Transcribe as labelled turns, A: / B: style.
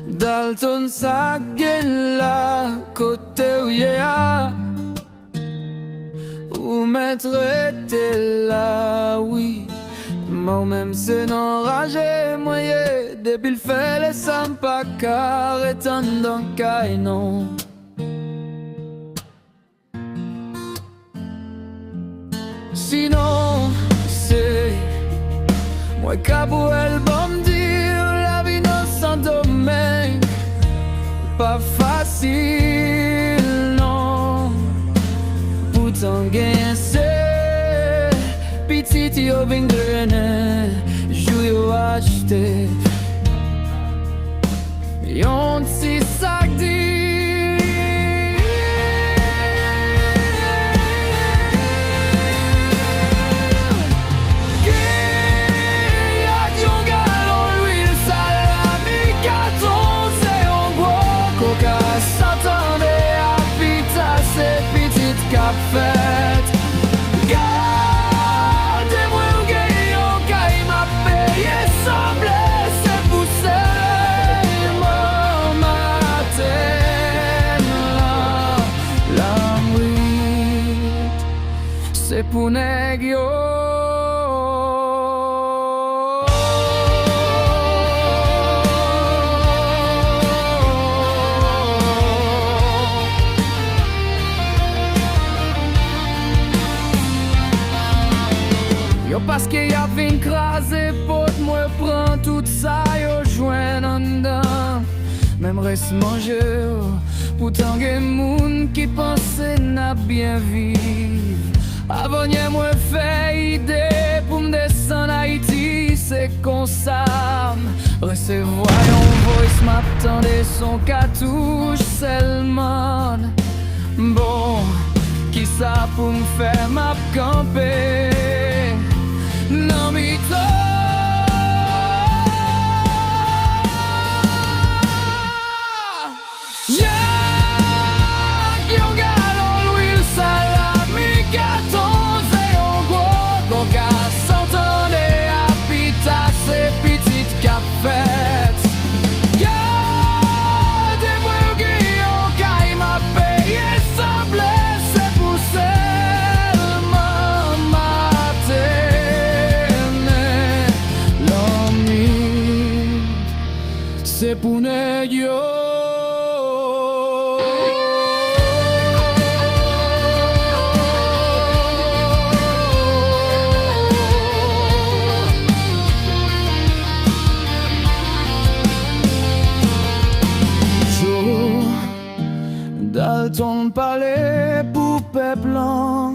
A: Dalton sa gen la kote ou ye a, ou mètre te la, oui. Moi même se nan raje moye, debil fè le sam pa ka retan dan kay non. Sinon, c'est moi ka pou el bom dir la vie nan san domaine. Pas facile, non. Pourtant gen se petit yo vin grene, jou yo achete yon ti sak di. Fête, gardez-moi ou gagnons, car il m'a payé sans blesser, pousser mon matin. La nuit, c'est pour nèg yo. Yo paske ya fin krasé pot, moi prend tout ça yo jwen an dan. Même res manje pourtant gen moun ki pense na bien viv. Avonye moi fait idée pour m'descend Haïti, c'est kon sa recevoir yon voice m'attendait son cartouche seulement. Bon, qui ça pour m'faire m'a camper non mi to. Yak yon galon l'huile salami katon se yon gros coca s'entende a pita se petite cafette. Gardez-moi ou gagnons, car il m'a payé sans blesser pour seulement mater. C'est pour nèg yo. Jour Dalton palais pour peuple blanc,